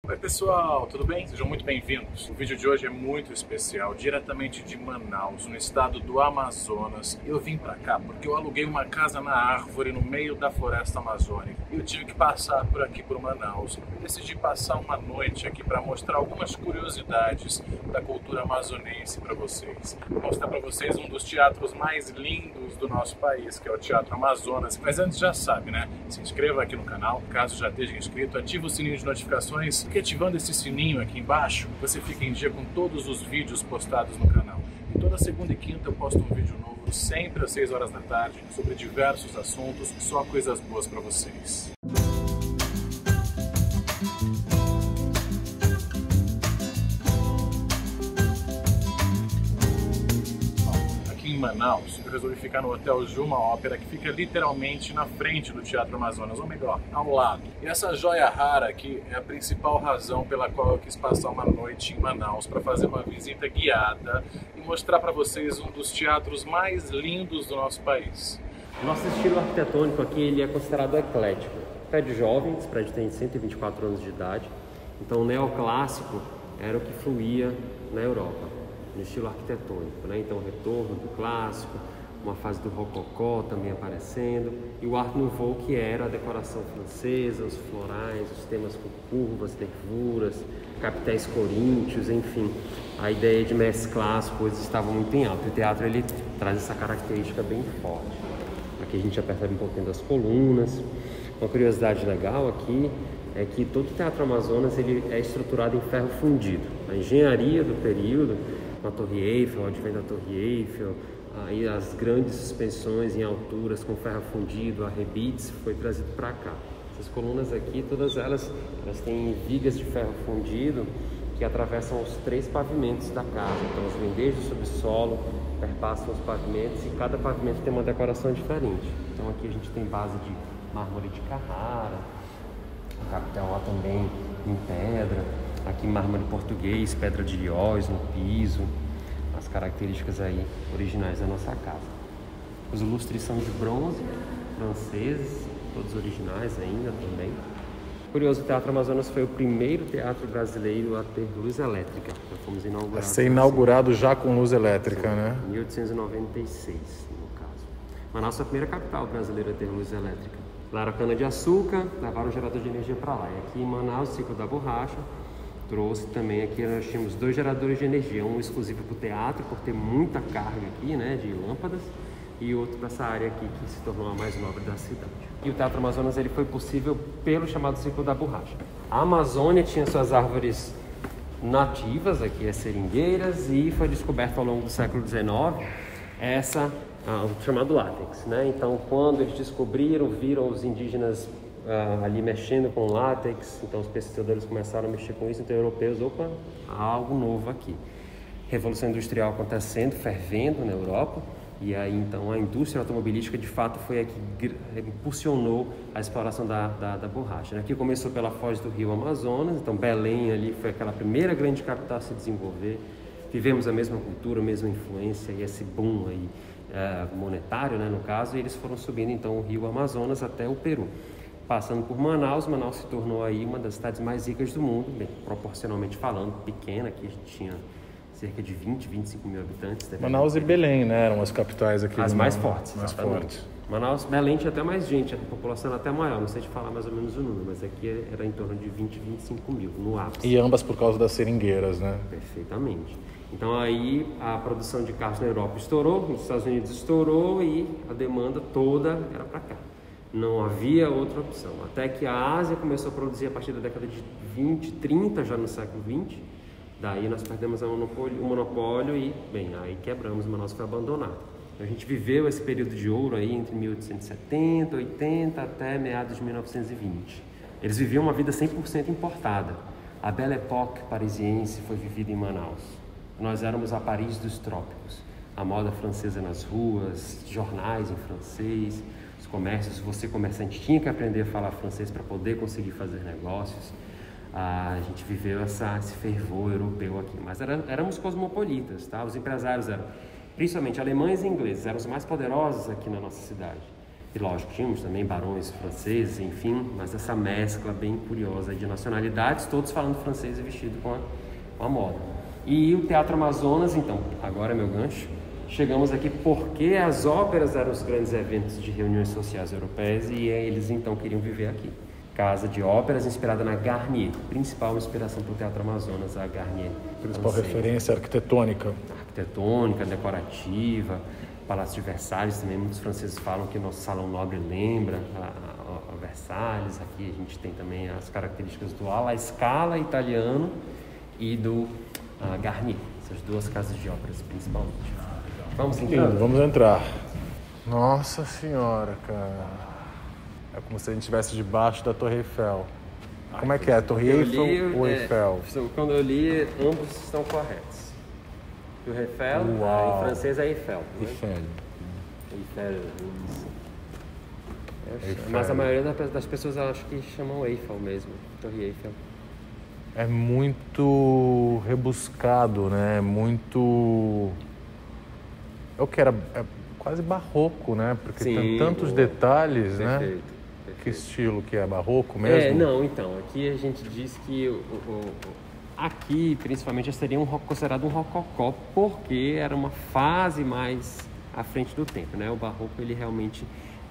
Oi pessoal, tudo bem? Sejam muito bem-vindos. O vídeo de hoje é muito especial, diretamente de Manaus, no estado do Amazonas. Eu vim pra cá porque eu aluguei uma casa na árvore no meio da floresta amazônica. E eu tive que passar por aqui por Manaus. Eu decidi passar uma noite aqui para mostrar algumas curiosidades da cultura amazonense para vocês. Vou mostrar para vocês um dos teatros mais lindos do nosso país, que é o Teatro Amazonas. Mas antes já sabe, né? Se inscreva aqui no canal, caso já esteja inscrito, ativa o sininho de notificações, porque ativando esse sininho aqui embaixo, você fica em dia com todos os vídeos postados no canal. E toda segunda e quinta eu posto um vídeo novo, sempre às 6 horas da tarde, sobre diversos assuntos, só coisas boas para vocês. Em Manaus, eu resolvi ficar no Hotel Juma Ópera, que fica literalmente na frente do Teatro Amazonas, ou melhor, ao lado. E essa joia rara aqui é a principal razão pela qual eu quis passar uma noite em Manaus, para fazer uma visita guiada e mostrar para vocês um dos teatros mais lindos do nosso país. Nosso estilo arquitetônico aqui ele é considerado eclético. Prédio jovem, esse prédio tem 124 anos de idade, então o neoclássico era o que fluía na Europa, no estilo arquitetônico, né? Então o retorno do clássico, uma fase do rococó também aparecendo, e o Art Nouveau, que era a decoração francesa, os florais, os temas com curvas, nervuras, capitéis coríntios, enfim, a ideia de mesclar as coisas estava muito em alta. O teatro ele traz essa característica bem forte. Aqui a gente já percebe um pouquinho das colunas. Uma curiosidade legal aqui é que todo o Teatro Amazonas ele é estruturado em ferro fundido. A engenharia do período, a Torre Eiffel, o advento da Torre Eiffel, aí as grandes suspensões em alturas com ferro fundido, a rebites, foi trazido para cá. Essas colunas aqui, todas elas têm vigas de ferro fundido que atravessam os 3 pavimentos da casa. Então os vêm desde o subsolo, perpassam os pavimentos e cada pavimento tem uma decoração diferente. Então aqui a gente tem base de mármore de Carrara, o capitel lá também em pedra. Aqui mármore português, pedra de Iós no piso, as características aí originais da nossa casa. Os lustres são de bronze, franceses, todos originais ainda também. Curioso, o Teatro Amazonas foi o primeiro teatro brasileiro a ter luz elétrica. Nós fomos inaugurados. A ser inaugurado já com luz elétrica, né? Em 1896, no caso. Manaus foi a primeira capital brasileira a ter luz elétrica. Lá era cana-de-açúcar, levaram o gerador de energia para lá. E aqui em Manaus, o ciclo da borracha, trouxe também aqui, nós tínhamos 2 geradores de energia, um exclusivo para o teatro, por ter muita carga aqui, né, de lâmpadas, e outro para essa área aqui, que se tornou a mais nobre da cidade. E o Teatro Amazonas ele foi possível pelo chamado ciclo da borracha. A Amazônia tinha suas árvores nativas, aqui as seringueiras, e foi descoberto ao longo do século XIX o chamado látex, né? Então, quando eles descobriram, viram os indígenas ali mexendo com látex, então os pesquisadores começaram a mexer com isso, então europeus, opa, há algo novo aqui. Revolução industrial acontecendo, fervendo na Europa, e aí então a indústria automobilística de fato foi a que impulsionou a exploração da borracha. Aqui começou pela foz do rio Amazonas, então Belém ali foi aquela primeira grande capital a se desenvolver, vivemos a mesma cultura, a mesma influência e esse boom aí monetário, né, no caso, e eles foram subindo então o rio Amazonas até o Peru. Passando por Manaus, Manaus se tornou aí uma das cidades mais ricas do mundo, bem, proporcionalmente falando, pequena, aqui a gente tinha cerca de 25 mil habitantes. Manaus e Belém, né, eram as capitais aqui. As mais fortes, mais exatamente. fortes. Manaus, Belém tinha até mais gente, a população era até maior, não sei te falar mais ou menos o número, mas aqui era em torno de 25 mil, no ápice. E ambas por causa das seringueiras, né? Perfeitamente. Então aí a produção de carros na Europa estourou, nos Estados Unidos estourou e a demanda toda era para cá. Não havia outra opção. Até que a Ásia começou a produzir a partir da década de 20, 30, já no século 20. Daí nós perdemos o monopólio e, bem, aí quebramos, Manaus foi abandonado. A gente viveu esse período de ouro aí entre 1870, 80 até meados de 1920. Eles viviam uma vida 100% importada. A Belle Époque parisiense foi vivida em Manaus. Nós éramos a Paris dos trópicos. A moda francesa nas ruas, jornais em francês, os comércios, você comerciante tinha que aprender a falar francês para poder conseguir fazer negócios. A gente viveu esse fervor europeu aqui, mas éramos cosmopolitas, tá? Os empresários eram, principalmente alemães e ingleses, eram os mais poderosos aqui na nossa cidade. E lógico, tínhamos também barões franceses, enfim, mas essa mescla bem curiosa de nacionalidades, todos falando francês e vestido com a moda. E o Teatro Amazonas, então, agora é meu gancho, chegamos aqui porque as óperas eram os grandes eventos de reuniões sociais europeias e eles então queriam viver aqui. Casa de óperas inspirada na Garnier, principal inspiração para o Teatro Amazonas, a Garnier. Principal referência arquitetônica. Arquitetônica, decorativa, Palácio de Versalhes também, muitos franceses falam que nosso Salão Nobre lembra a Versalhes. Aqui a gente tem também as características do La Scala italiano e do Garnier, essas duas casas de óperas principalmente. Vamos entrar? Vamos entrar. Nossa Senhora, cara. É como se a gente estivesse debaixo da Torre Eiffel. Como é que é? A Torre Eiffel ou Eiffel? Quando eu li, ambos estão corretos. O Eiffel, em francês, é Eiffel. Eiffel. Eiffel. Mas a maioria das pessoas eu acho que chamam Eiffel mesmo, Torre Eiffel. É muito rebuscado, né? Muito... É o que era... É quase barroco, né? Porque sim, tem tantos detalhes, perfeito, né? Perfeito. Que estilo que é? Barroco mesmo? Não, então, aqui a gente diz que aqui, principalmente, seria considerado um rococó, porque era uma fase mais à frente do tempo, né? O barroco, ele realmente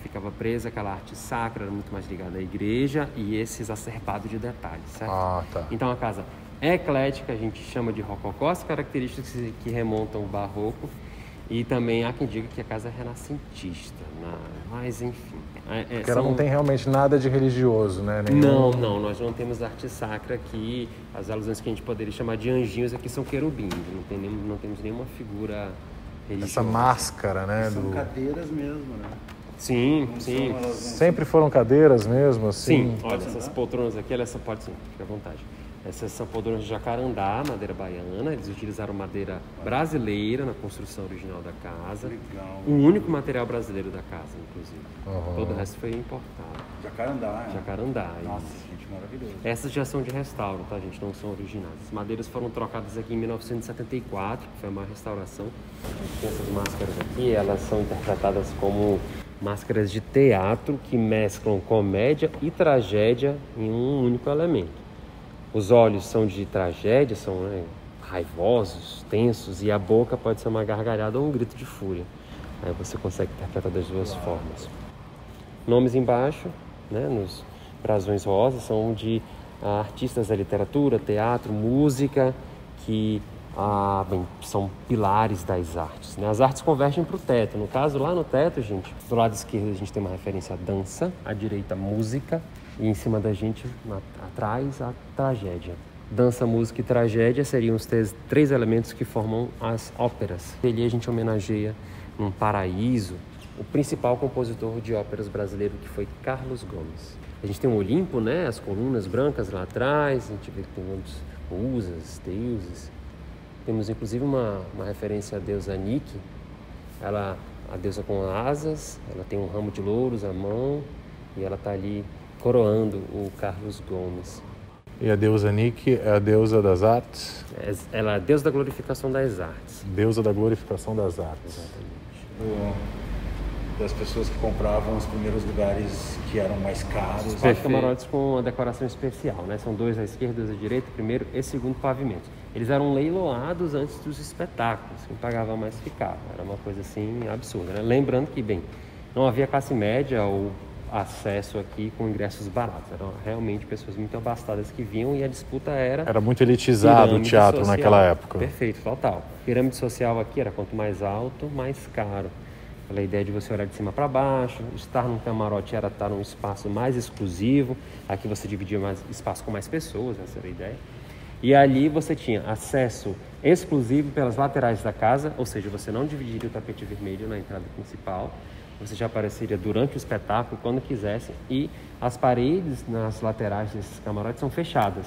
ficava preso àquela arte sacra, era muito mais ligada à igreja e esse exacerbado de detalhes, certo? Ah, tá. Então, a casa é eclética, a gente chama de rococó, as características que remontam ao barroco. E também há quem diga que a casa é renascentista, mas enfim. Porque ela não tem realmente nada de religioso, né? Não, nós não temos arte sacra aqui. As alusões que a gente poderia chamar de anjinhos aqui são querubins, não temos nenhuma figura religiosa. Essa máscara, né? São cadeiras mesmo, né? Sim. Sempre foram cadeiras mesmo, assim? Sim, olha, essas poltronas aqui, essa pode sim, fica à vontade. Essas são poltronas de jacarandá, madeira baiana. Eles utilizaram madeira brasileira na construção original da casa. Legal. O único material brasileiro da casa, inclusive. Todo o resto foi importado. Jacarandá, né? Jacarandá. Nossa, gente, maravilhoso. Essas já são de restauro, tá, gente? Não são originais. As madeiras foram trocadas aqui em 1974, que foi uma restauração. Tem essas máscaras aqui, elas são interpretadas como máscaras de teatro que mesclam comédia e tragédia em um único elemento. Os olhos são de tragédia, são raivosos, tensos, e a boca pode ser uma gargalhada ou um grito de fúria. Aí você consegue interpretar das duas formas. Nomes embaixo, né, nos brasões rosas, são de artistas da literatura, teatro, música, que são pilares das artes, né? As artes convergem para o teto. No caso, lá no teto, gente, do lado esquerdo a gente tem uma referência à dança, à direita, música, e em cima da gente, atrás, a tragédia. Dança, música e tragédia seriam os três elementos que formam as óperas. Ali a gente homenageia um paraíso, o principal compositor de óperas brasileiro, que foi Carlos Gomes. A gente tem um Olimpo, né? As colunas brancas lá atrás, a gente vê que tem muitos musas, deuses. Temos inclusive uma referência à deusa Nike, a deusa com asas, ela tem um ramo de louros à mão e ela está ali coroando o Carlos Gomes. E a deusa Nike é a deusa das artes? Ela é a deusa da glorificação das artes. Deusa da glorificação das artes. Exatamente. Das pessoas que compravam os primeiros lugares que eram mais caros. 4 camarotes com uma decoração especial, né? São 2 à esquerda, 2 à direita, primeiro e segundo pavimento. Eles eram leiloados antes dos espetáculos, quem pagava mais ficava. Era uma coisa assim absurda, né? Lembrando que, bem, não havia classe média ou acesso aqui com ingressos baratos. Eram realmente pessoas muito abastadas que vinham e a disputa era... Era muito elitizado o teatro social. Naquela época. Perfeito, total. Pirâmide social aqui era quanto mais alto, mais caro. Aquela ideia de você olhar de cima para baixo, estar num camarote era estar num espaço mais exclusivo, aqui você dividia mais espaço com mais pessoas, essa era a ideia. E ali você tinha acesso exclusivo pelas laterais da casa, ou seja, você não dividiria o tapete vermelho na entrada principal, você já apareceria durante o espetáculo, quando quisesse, e as paredes nas laterais desses camarotes são fechadas.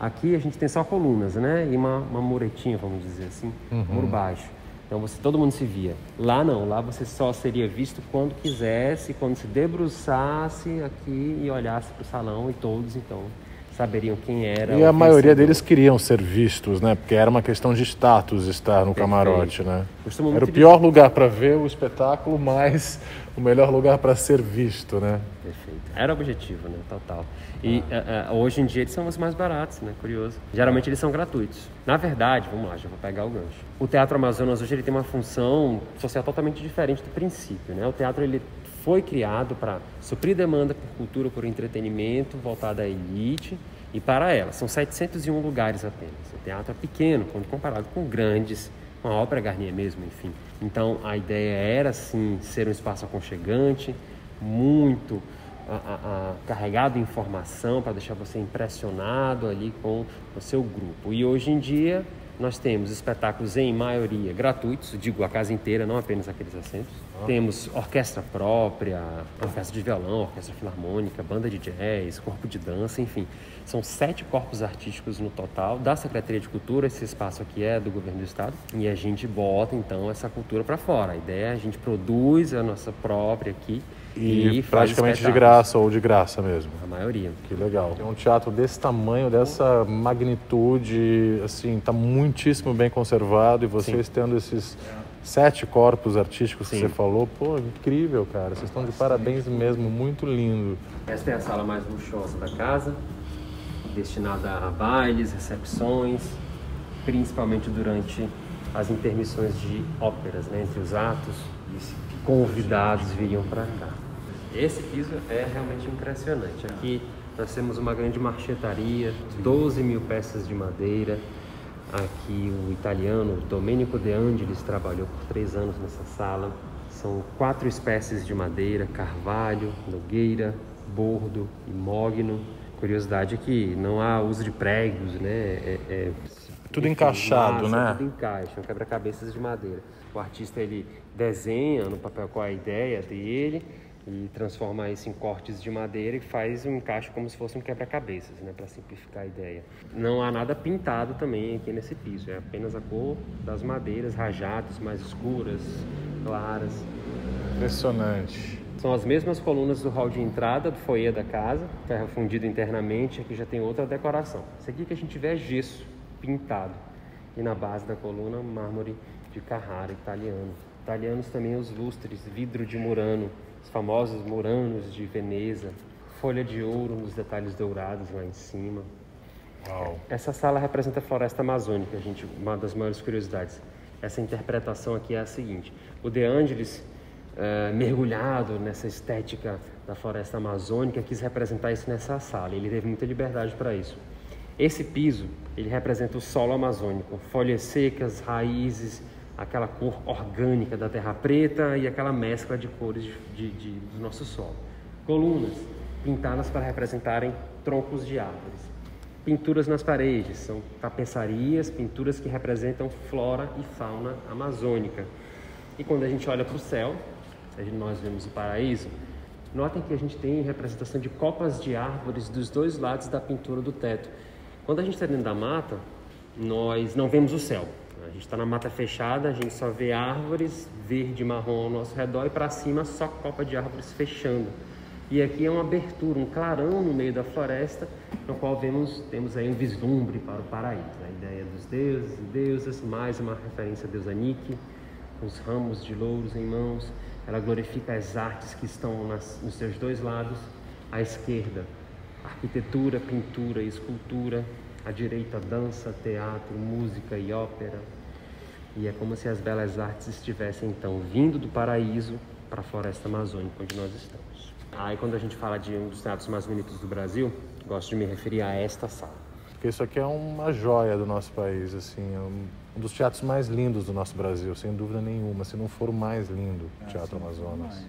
Aqui a gente tem só colunas, né? E uma muretinha, vamos dizer assim, muro baixo. Então todo mundo se via. Lá não, lá você só seria visto quando quisesse, quando se debruçasse aqui e olhasse para o salão, e todos então saberiam quem era. E a maioria deles queriam ser vistos, né? Porque era uma questão de status estar no camarote, né? Era o pior lugar para ver o espetáculo, mas o melhor lugar para ser visto, né? Perfeito. Era o objetivo, né? Total. E hoje em dia eles são os mais baratos, né? Curioso. Geralmente eles são gratuitos. Na verdade, vamos lá, já vou pegar o gancho. O Teatro Amazonas hoje ele tem uma função social totalmente diferente do princípio, né? O teatro ele foi criado para suprir demanda por cultura, por entretenimento, voltada à elite e para ela. São 701 lugares apenas. O teatro é pequeno, quando comparado com grandes, com a Ópera Garnier mesmo, enfim. Então, a ideia era, sim, ser um espaço aconchegante, muito carregado de informação para deixar você impressionado ali com o seu grupo. E hoje em dia, nós temos espetáculos em maioria gratuitos, digo a casa inteira, não apenas aqueles assentos. Temos orquestra própria, orquestra de violão, orquestra filarmônica, banda de jazz, corpo de dança, enfim. São 7 corpos artísticos no total da Secretaria de Cultura. Esse espaço aqui é do Governo do Estado e a gente bota então essa cultura para fora. A ideia é a gente produz a nossa própria aqui e praticamente de graça ou de graça mesmo. A maioria. Que legal. É um teatro desse tamanho, dessa magnitude, assim, está muitíssimo bem conservado e vocês tendo esses 7 corpos artísticos que você falou, pô, incrível, cara. Vocês estão de parabéns mesmo, muito lindo. Esta é a sala mais luxuosa da casa, destinada a bailes, recepções, principalmente durante as intermissões de óperas, né, entre os atos, e convidados viriam para cá. Esse piso é realmente impressionante. Aqui nós temos uma grande marchetaria, 12 mil peças de madeira. Aqui o italiano Domenico De Angelis trabalhou por 3 anos nessa sala. São 4 espécies de madeira: carvalho, nogueira, bordo e mogno. Curiosidade é que não há uso de pregos, né? Tudo encaixado, né? Tudo encaixa, quebra-cabeças de madeira. O artista ele desenha no papel qual é a ideia dele e transforma isso em cortes de madeira e faz um encaixe como se fosse um quebra-cabeças, né, para simplificar a ideia. Não há nada pintado também aqui nesse piso, é apenas a cor das madeiras, rajadas mais escuras, claras. Impressionante. São as mesmas colunas do hall de entrada, do foyer da casa, ferro fundido internamente. Aqui já tem outra decoração. Isso aqui que a gente vê é gesso pintado e na base da coluna mármore de Carrara italiano. Italianos também os lustres, vidro de Murano, os famosos Muranos de Veneza, folha de ouro nos detalhes dourados lá em cima. Uau. Essa sala representa a floresta amazônica, gente, uma das maiores curiosidades. Essa interpretação aqui é a seguinte: o De Angelis, mergulhado nessa estética da floresta amazônica, quis representar isso nessa sala. Ele teve muita liberdade para isso. Esse piso, ele representa o solo amazônico, folhas secas, raízes, aquela cor orgânica da terra preta e aquela mescla de cores do nosso solo. Colunas pintadas para representarem troncos de árvores. Pinturas nas paredes, são tapeçarias, pinturas que representam flora e fauna amazônica. E quando a gente olha para o céu, nós vemos o paraíso, notem que a gente tem representação de copas de árvores dos 2 lados da pintura do teto. Quando a gente está dentro da mata, nós não vemos o céu. A gente está na mata fechada, a gente só vê árvores verde e marrom ao nosso redor e para cima só copa de árvores fechando. E aqui é uma abertura, um clarão no meio da floresta, no qual temos aí um vislumbre para o paraíso. A ideia dos deuses e deusas, mais uma referência a deusa Nike, com os ramos de louros em mãos. Ela glorifica as artes que estão nos seus 2 lados. À esquerda, arquitetura, pintura e escultura. À direita, dança, teatro, música e ópera. E é como se as belas artes estivessem, então, vindo do paraíso para a floresta amazônica, onde nós estamos. Aí, quando a gente fala de um dos teatros mais bonitos do Brasil, gosto de me referir a esta sala. Porque isso aqui é uma joia do nosso país, assim, é um dos teatros mais lindos do nosso Brasil, sem dúvida nenhuma, se não for o mais lindo, o Teatro Amazonas.